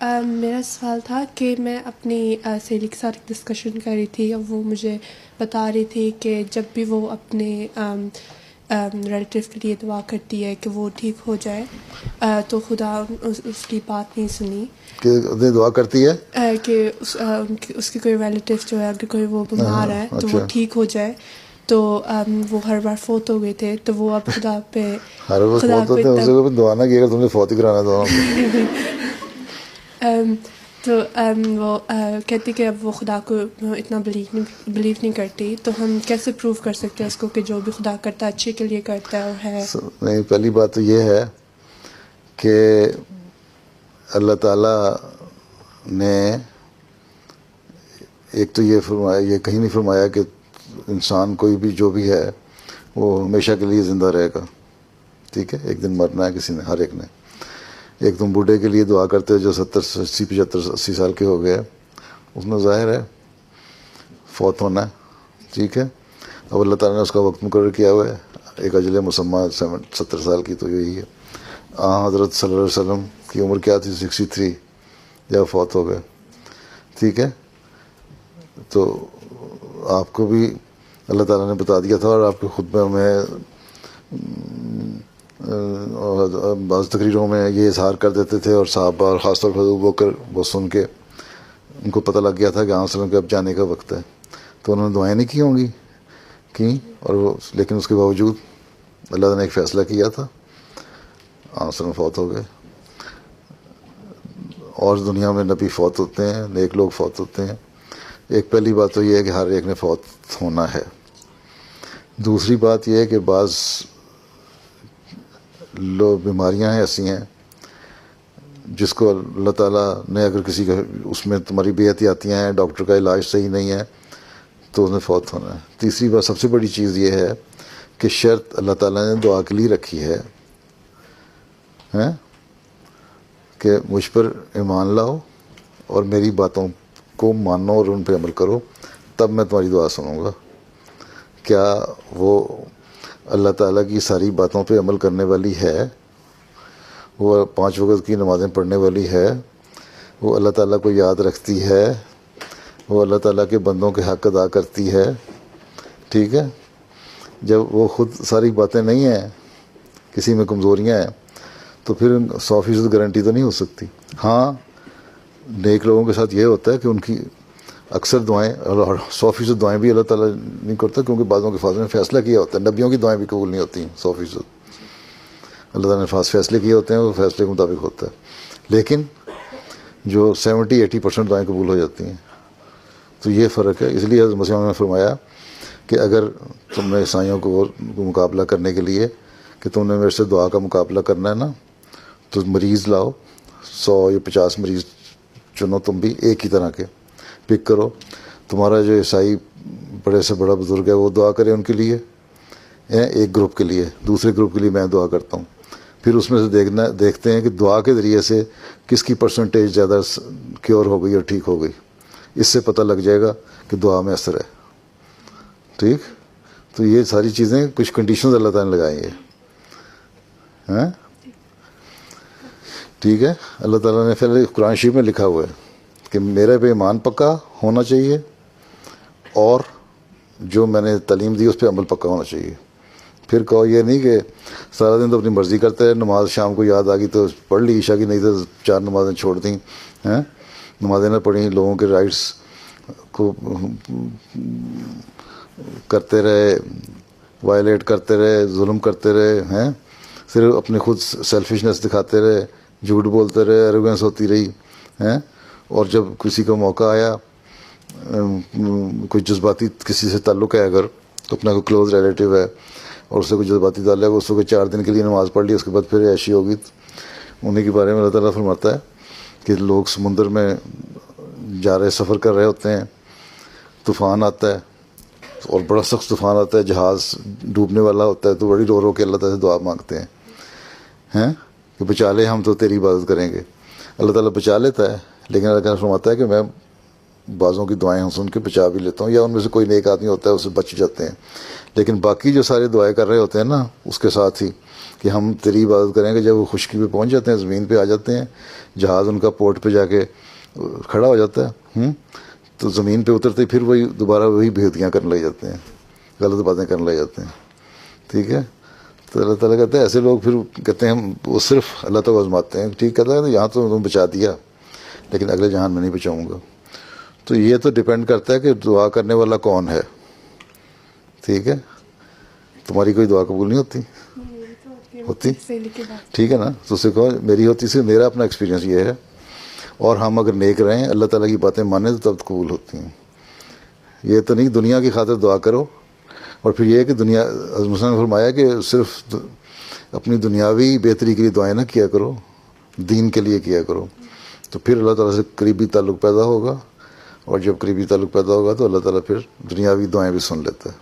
میرا سوال تھا کہ میں اپنی سہیلی کے ساتھ ڈسکشن کر رہی تھی، اور وہ مجھے بتا رہی تھی کہ جب بھی وہ اپنے ریلیٹیو کے لیے دعا کرتی ہے کہ وہ ٹھیک ہو جائے، تو خدا اس کی بات نہیں سنی. کہ دعا کرتی ہے کہ اس کی کوئی ریلیٹیو جو ہے، اگر کوئی وہ بیمار ہے تو وہ ٹھیک ہو جائے، تو وہ ہر بار فوت ہو گئے تھے، تو وہ اب خدا پہ ہر وقت فوت ہوتے ہیں، اسے کوئی دعا نہ کی اگر تم نے فوت ہی کرانا دعا تو وہ کہتی کہ اب وہ خدا کو اتنا بلیو نہیں کرتی. تو ہم کیسے پروو کر سکتے ہیں اس کو کہ جو بھی خدا کرتا ہے اچھے کے لیے کرتا ہے اور ہے؟ نہیں، پہلی بات تو یہ ہے کہ اللہ تعالیٰ نے ایک تو یہ فرمایا، یہ کہیں نہیں فرمایا کہ انسان کوئی بھی جو بھی ہے وہ ہمیشہ کے لیے زندہ رہے گا. ٹھیک ہے، ایک دن مرنا ہے کسی نے، ہر ایک نے. ایک تم بوڑھے کے لیے دعا کرتے ہو جو 70 80 75 80 سال کے ہو گئے، اس میں ظاہر ہے فوت ہونا ہے. ٹھیک ہے، اب اللہ تعالیٰ نے اس کا وقت مقرر کیا ہوا ہے، ایک اجل مسمى 70 سال کی، تو یہی ہے. حضرت صلی اللہ علیہ وسلم کی عمر کیا تھی؟ 63 جب فوت ہو گئے. ٹھیک ہے، تو آپ کو بھی اللہ تعالیٰ نے بتا دیا تھا، اور آپ کے خطبہ میں بعض تقریروں میں یہ اظہار کر دیتے تھے، اور صحابہ اور خاص طور پر ابو بکر وہ سن کے ان کو پتہ لگ گیا تھا کہ آن وسلم کے اب جانے کا وقت ہے. تو انہوں نے دعائیں نہیں کی ہوں گی، کی، اور وہ لیکن اس کے باوجود اللہ نے ایک فیصلہ کیا تھا، آن وسلم فوت ہو گئے. اور دنیا میں نبی فوت ہوتے ہیں، نیک لوگ فوت ہوتے ہیں. ایک پہلی بات تو یہ ہے کہ ہر ایک نے فوت ہونا ہے. دوسری بات یہ ہے کہ بعض بیماریاں ہیں ایسی ہیں جس کو اللہ تعالیٰ نے، اگر کسی کا اس میں تمہاری بے احتیاطیاں ہیں، ڈاکٹر کا علاج صحیح نہیں ہے، تو اس نے فوت ہونا ہے. تیسری بات، سب سے بڑی چیز یہ ہے کہ شرط اللہ تعالیٰ نے دعا کے لیے رکھی ہے کہ مجھ پر ایمان لاؤ اور میری باتوں کو مانو اور ان پہ عمل کرو، تب میں تمہاری دعا سنوں گا. کیا وہ اللہ تعالیٰ کی ساری باتوں پہ عمل کرنے والی ہے؟ وہ 5 وقت کی نمازیں پڑھنے والی ہے؟ وہ اللہ تعالیٰ کو یاد رکھتی ہے؟ وہ اللہ تعالیٰ کے بندوں کے حق ادا کرتی ہے؟ ٹھیک ہے، جب وہ خود ساری باتیں نہیں ہیں، کسی میں کمزوریاں ہیں، تو پھر 100% گارنٹی تو نہیں ہو سکتی. ہاں، نیک لوگوں کے ساتھ یہ ہوتا ہے کہ ان کی اکثر دعائیں، اور 100% دعائیں بھی اللہ تعالیٰ نہیں کرتا، کیونکہ بعضوں کے فاضل نے فیصلہ کیا ہوتا ہے. نبیوں کی دعائیں بھی قبول نہیں ہوتی ہیں 100%. اللہ تعالیٰ نے فیصلے کیے ہوتے ہیں، وہ فیصلے کے مطابق ہوتا ہے. لیکن جو 70-80% دعائیں قبول ہو جاتی ہیں. تو یہ فرق ہے. اس لیے حضرت مسیح نے فرمایا کہ اگر تم نے عیسائیوں کو مقابلہ کرنے کے لیے کہ تم نے میرے سے دعا کا مقابلہ کرنا ہے نا، تو مریض لاؤ، 100 یا 50 مریض چنو، تم بھی ایک ہی طرح کے پک کرو. تمہارا جو عیسائی بڑے سے بڑا بزرگ ہے وہ دعا کرے ان کے لیے، ایک گروپ کے لیے، دوسرے گروپ کے لیے میں دعا کرتا ہوں. پھر اس میں سے دیکھتے ہیں کہ دعا کے ذریعے سے کس کی پرسنٹیج زیادہ کیور ہو گئی اور ٹھیک ہو گئی. اس سے پتہ لگ جائے گا کہ دعا میں اثر ہے. ٹھیک، تو یہ ساری چیزیں کچھ کنڈیشنز اللہ تعالیٰ نے لگائی ہیں. ٹھیک ہے، اللہ تعالیٰ نے پھر قرآن شریف میں لکھا ہوا ہے کہ میرے پہ ایمان پکا ہونا چاہیے، اور جو میں نے تعلیم دی اس پہ عمل پکا ہونا چاہیے. پھر کہو یہ نہیں کہ سارا دن تو اپنی مرضی کرتے رہے، نماز شام کو یاد آ گئی تو پڑھ لی عشاء کی، نہیں تو 4 نمازیں چھوڑ دیں، نمازیں نہ پڑھیں، لوگوں کے رائٹس کو کرتے رہے، وائلیٹ کرتے رہے، ظلم کرتے رہے، صرف اپنی خود سیلفشنس دکھاتے رہے، جھوٹ بولتے رہے، ایروگنس ہوتی رہی. اور جب کسی کا موقع آیا، کوئی جذباتی کسی سے تعلق ہے اگر، تو اپنا کوئی کلوز ریلیٹیو ہے اور اس سے کوئی جذباتی تعلق ہے، اس کو 4 دن کے لیے نماز پڑھ لی، اس کے بعد پھر ایشی ہوگی. انہیں کے بارے میں اللہ تعالیٰ فرماتا ہے کہ لوگ سمندر میں جا رہے، سفر کر رہے ہوتے ہیں، طوفان آتا ہے اور بڑا سخت طوفان آتا ہے، جہاز ڈوبنے والا ہوتا ہے، تو بڑی رو رو کے اللہ تعالیٰ سے دعا مانگتے ہیں کہ بچا لے، ہم تو تیری عبادت کریں گے. اللہ تعالیٰ بچا لیتا ہے، لیکن اللہ تعالیٰ فرماتا ہے کہ میں بعضوں کی دعائیں سن کے بچا بھی لیتا ہوں، یا ان میں سے کوئی نیک آدمی ہوتا ہے اس سے بچ جاتے ہیں. لیکن باقی جو سارے دعائیں کر رہے ہوتے ہیں نا، اس کے ساتھ ہی کہ ہم تیری عبادت کریں گے. جب وہ خشکی پہ پہنچ جاتے ہیں, زمین پہ آ جاتے ہیں, جہاز ان کا پورٹ پہ جا کے کھڑا ہو جاتا ہے, تو زمین پہ اترتے پھر وہی دوبارہ وہی بےحودیاں کرنے لگ جاتے ہیں, غلط باتیں کرنے لگ جاتے ہیں. ٹھیک ہے, تو اللہ تعالیٰ کہتے ہیں ایسے لوگ پھر کہتے ہیں ہم وہ صرف اللہ تعالیٰ کو آزماتے ہیں. ٹھیک کہتا ہے, یہاں تو تم بچا دیا لیکن اگلے جہان میں نہیں بچاؤں گا. تو یہ تو ڈپینڈ کرتا ہے کہ دعا کرنے والا کون ہے. ٹھیک ہے, تمہاری کوئی دعا قبول نہیں ہوتی ہوتی, ٹھیک ہے نا, تو اس سے کہو میری ہوتی سے. میرا اپنا ایکسپیرینس یہ ہے, اور ہم اگر نیک رہیں, اللہ تعالیٰ کی باتیں مانیں تو تب قبول ہوتی ہیں. یہ تو نہیں دنیا کی خاطر دعا کرو, اور پھر یہ کہ دنیا حضرت مسلم نے فرمایا کہ صرف اپنی دنیاوی بہتری کے لیے دعائیں نہ کیا کرو, دین کے لیے کیا کرو. تو پھر اللہ تعالیٰ سے قریبی تعلق پیدا ہوگا, اور جب قریبی تعلق پیدا ہوگا تو اللہ تعالیٰ پھر دنیاوی دعائیں بھی سن لیتا ہے.